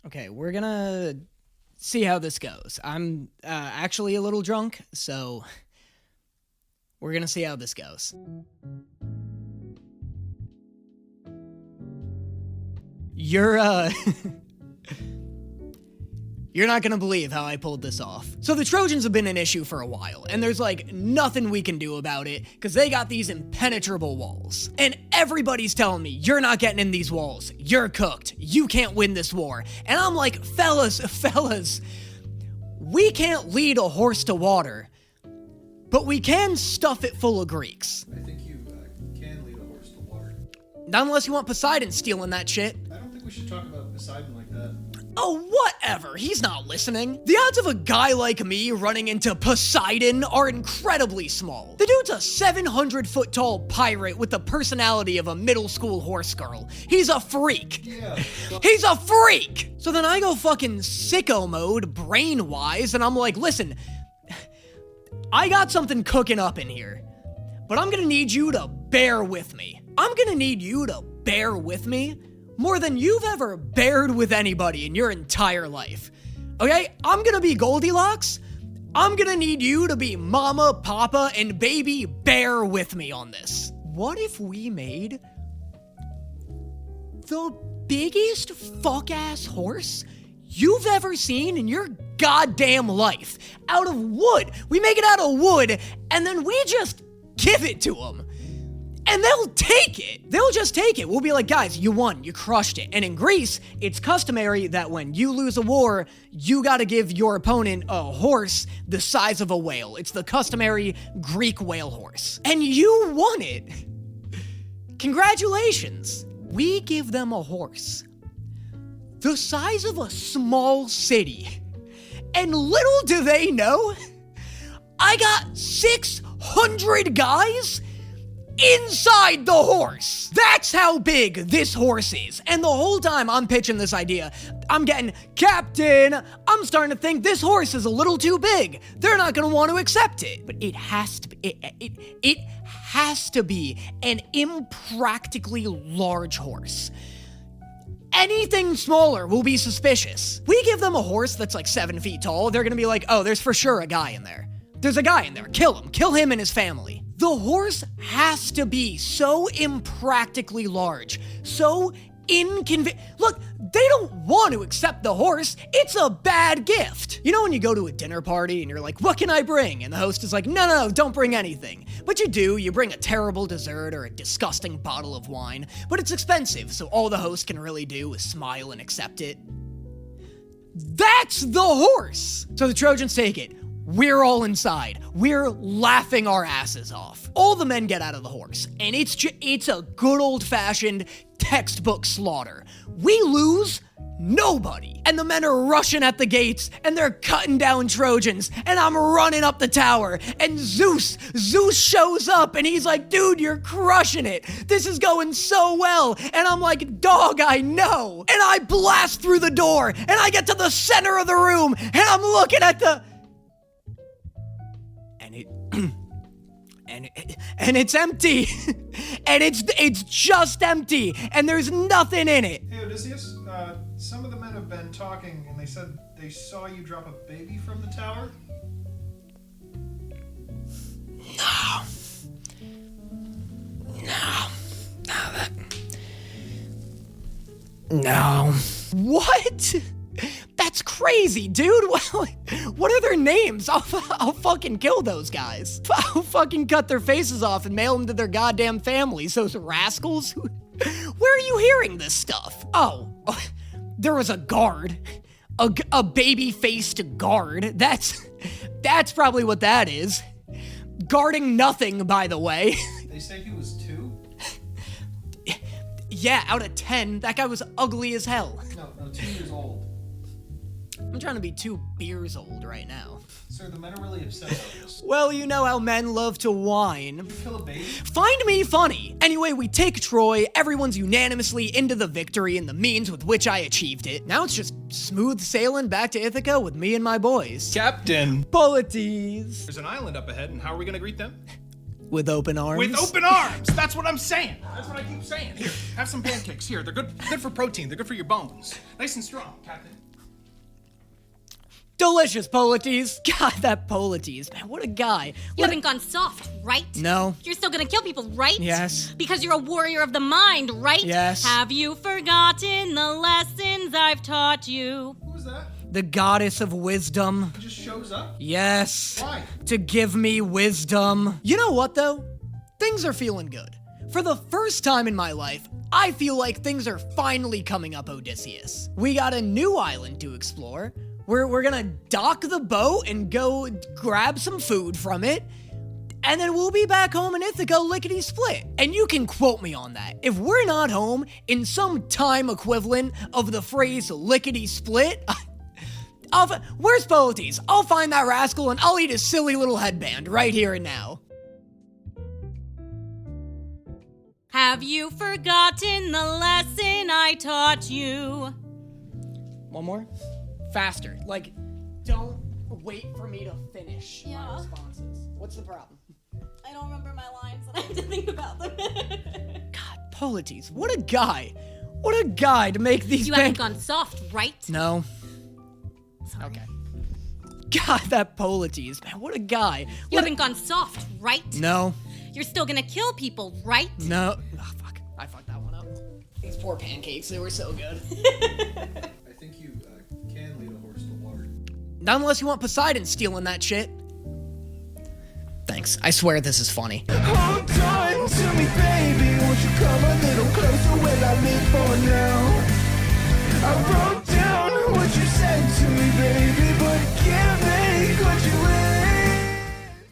Okay, we're gonna see how this goes. I'm actually a little drunk, so we're gonna see how this goes. You're You're not gonna believe how I pulled this off. So the Trojans have been an issue for a while, and there's like nothing we can do about it, because they got these impenetrable walls. And everybody's telling me, you're not getting in these walls. You're cooked. You can't win this war. And I'm like, fellas, we can't lead a horse to water, but we can stuff it full of Greeks. I think you can lead a horse to water. Not unless you want Poseidon stealing that shit. I don't think we should talk about Poseidon like that. Oh, whatever. He's not listening. The odds of a guy like me running into Poseidon are incredibly small. The dude's a 700-foot tall pirate with the personality of a middle school horse girl. He's a freak. Yeah. He's a freak! So then I go fucking sicko mode, brain-wise, and I'm like, listen, I got something cooking up in here, but I'm gonna need you to bear with me. I'm gonna need you to bear with me more than you've ever bared with anybody in your entire life. Okay? I'm gonna be Goldilocks. I'm gonna need you to be mama, papa, and baby bear with me on this. What if we made the biggest fuck-ass horse you've ever seen in your goddamn life out of wood? We make it out of wood, and then we just give it to them. And they'll take it. They'll just take it. We'll be like, guys, you won. You crushed it. And in Greece, it's customary that when you lose a war, you gotta give your opponent a horse the size of a whale. It's the customary Greek whale horse. And you won it. Congratulations. We give them a horse the size of a small city. And little do they know, I got 600 guys inside the horse. That's how big this horse is. And the whole time I'm pitching this idea, I'm getting, Captain, I'm starting to think this horse is a little too big. They're not gonna want to accept it. But it has to be, it has to be an impractically large horse. Anything smaller will be suspicious. We give them a horse that's like 7 feet tall, they're gonna be like, oh, there's for sure a guy in there. There's a guy in there, kill him and his family. The horse has to be so impractically large, so Look, they don't want to accept the horse. It's a bad gift. You know when you go to a dinner party and you're like, what can I bring? And the host is like, no, don't bring anything. But you do, you bring a terrible dessert or a disgusting bottle of wine, but it's expensive, so all the host can really do is smile and accept it. That's the horse! So the Trojans take it. We're all inside. We're laughing our asses off. All the men get out of the horse, and it's a good old-fashioned textbook slaughter. We lose nobody. And the men are rushing at the gates, and they're cutting down Trojans, and I'm running up the tower, and Zeus shows up, and he's like, dude, you're crushing it. This is going so well. And I'm like, dog, I know. And I blast through the door, and I get to the center of the room, and I'm looking at the... And it's empty. And it's just empty. And there's nothing in it. Hey, Odysseus, some of the men have been talking, and they said they saw you drop a baby from the tower. No. What? That's crazy, dude. What are their names? I'll fucking kill those guys. I'll fucking cut their faces off and mail them to their goddamn families, those rascals. Where are you hearing this stuff? Oh, there was a guard. A baby-faced guard. That's probably what that is. Guarding nothing, by the way. They say he was 2? Yeah, out of 10. That guy was ugly as hell. No, 2 years old. I'm trying to be 2 beers old right now. Sir, the men are really upset about this. Well, you know how men love to whine. You kill a baby? Find me funny. Anyway, we take Troy, everyone's unanimously into the victory and the means with which I achieved it. Now it's just smooth sailing back to Ithaca with me and my boys. Captain! Polites. There's an island up ahead, and how are we gonna greet them? With open arms? With open arms! That's what I'm saying. That's what I keep saying. Here, have some pancakes. Here, they're good for protein. They're good for your bones. Nice and strong, Captain. Delicious, Polites. God, that Polites, man, what a guy. You haven't gone soft, right? No. You're still gonna kill people, right? Yes. Because you're a warrior of the mind, right? Yes. Have you forgotten the lessons I've taught you? Who was that? The goddess of wisdom. He just shows up? Yes. Why? To give me wisdom. You know what, though? Things are feeling good. For the first time in my life, I feel like things are finally coming up Odysseus. We got a new island to explore. We're gonna dock the boat and go grab some food from it, and then we'll be back home in Ithaca lickety-split. And you can quote me on that. If we're not home in some time equivalent of the phrase lickety-split, where's Polites? I'll find that rascal and I'll eat his silly little headband right here and now. Have you forgotten the lesson I taught you? One more? Faster. Like, don't wait for me to finish my Yeah. responses. What's the problem? I don't remember my lines and I have to think about them. God, Polites, what a guy. What a guy to make these You haven't gone soft, right? No. Sorry. Okay. God, that Polites, man, what a guy. You What haven't gone soft, right? No. You're still gonna kill people, right? No. Oh, fuck. I fucked that one up. These poor pancakes, they were so good. I think you can lead a horse to water. Not unless you want Poseidon stealing that shit. Thanks. I swear this is funny. Hold on to me, baby. Won't you come a little closer? Where I live for now. I wrote down what you said to me, baby, but give it